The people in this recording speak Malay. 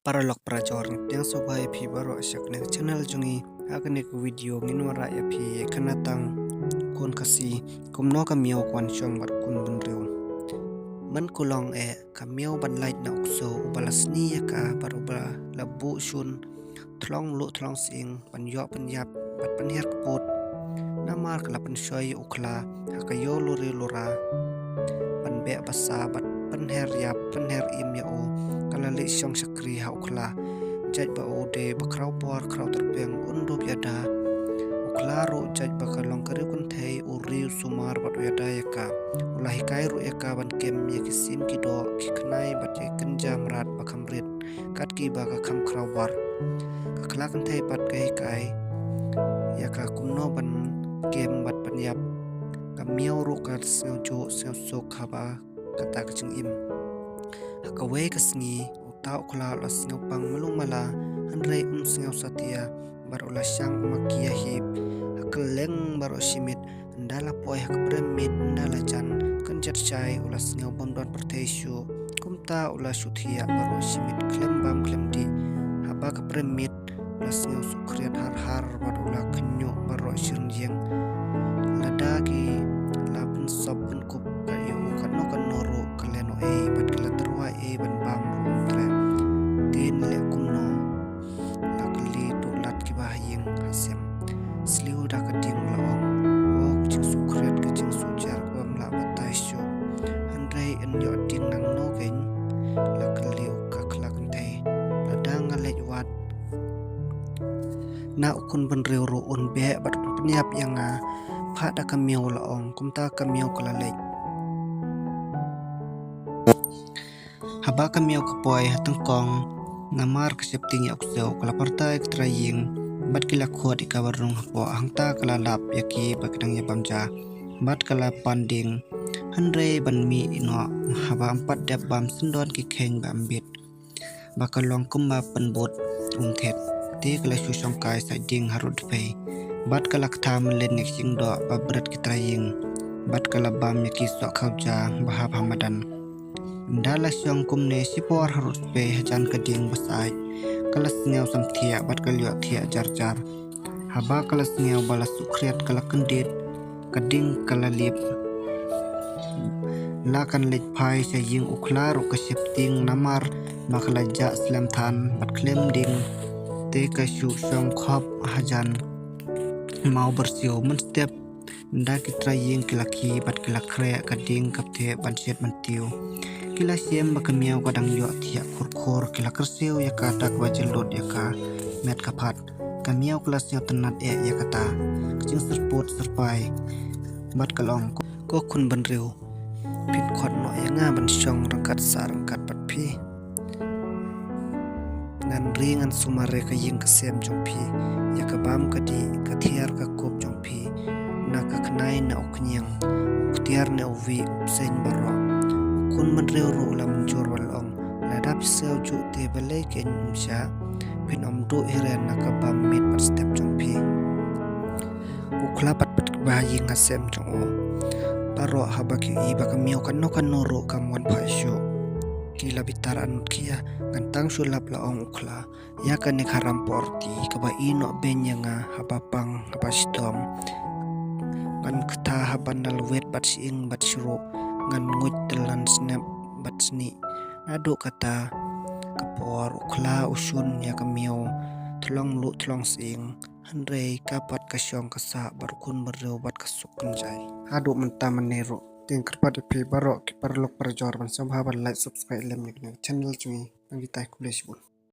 para lok para jor yang sobai phi baro asak ne channel jungi agane ku video nginwara ya phi kanatang kon kasi kumno ka miao kwan chong bar kun bun reu man kulong ka miao ban light na ukso ubalasni ya ka baruba labu shun thlong lu thlong sing pan yo pan yap pat pan her kaput namar kala pan shoy ukla hakayo luri lura pan be basa bat pan her yap pan her im ya o kala le shong sakri ha ukla jaj ba o de ba kraw por kraw terpeng undo biada ukla ro jaj ba kalong kare kun thei o riu sumar bat yada yaka ulah kai ro yaka ban kem ya kisim ki do ki khnai bat ye kanjam rat ba khamret kat ki ba ka kham kraw war ka khla kan thei pat kai yaka kumno ban kem bat pan yap ka miao ro ka seo jo seo so khaba kata ka chung im hakawe ka sngi uta ukla la sngo pang malung mala hanrei sngo satia bar ula syang makia hip hakeleng bar simit ndala poi hak premit ndala chan kanjat chai ula sngo bondon perteshu kumta ula suthia bar simit klem bam klem di haba ka premit ula sngo sukriat har bar ula khnyo bar sirnjeng ladaki lapun sabun kup kayu kan noro kaleno bat kala terwa ban bam rumre tin le kumno lakli to lat ki bahayeng hasem sliu da ka ting laong wok ching sukret ka ching sujar bam la batai sho handrai en yo ting nang no gen lakli ka klak ntai ladang le wat na ukun ban rew ro un be bat pniap yang pha da ka miau laong kumta ka miau kala le haba ka miau ka poi hatang kong namar ka septing ya ukso kala partai traying bat kila khot ka barung hapo hangta kala lap yaki bakdang ya bamja bat kala panding hanre ban mi ino haba empat dap bam sendon ki kheng bam bit bakalong kumba penbot thet te kala susong kai sa ding harut pe bat kala tham len nek sing do babrat ki traying bat kala bam yaki so khawja bahab hamadan ndala syong kumne sipor harus pe hajan keding basai kalas ngau samthia bat kalyo thia jar haba kalas ngau balas sukriat kala kendit keding kala lip lakan lej phai sa ying ukla ro ka shifting namar makala ja slam than bat klem ding te ka shu syong khop hajan mau bersio men step nda ki traying kilaki bat kila kre keding kapte ban set mantiu kila siem bakamiau kadang yo tia khur kila kerseu ya katak wajel dot ya ka met kapat kamiau kelas yo tenat ya kata kecing serput serpai bat kalong ko kun ban reu pin khot no ya nga ban syong rangkat sarangkat pat phi ngan ringan sumare ka ying kasem jong phi ya ka bam ka di ka thiar ka kop jong phi na ka khnai na oknyang uktiar na uvi sen baro kun man reu ro lam jor walong ladap sel ju te bale ken sha pin om do hiren na ka bam mit pat step jong phi ukla pat ba ying asem jong o paro habaki i ba kamio kan no ro kam wan phai sho kila bitaran kia ngantang sulap la ong ukla ya kan ne kharam porti ka ba ino benyanga habapang habastom kan kta habanal wet bat sing bat shro ngan nguj telan snap bat sni ado kata kapor ukla usun ya kamio thlong lu thlong sing hanre kapat kasyong kasa barkun bereu bat kasuk kanjai ado menta manero ting kerpat pe baro ki parlok parjor ban sabha ban like subscribe lem ni channel chui ngi tai kules bun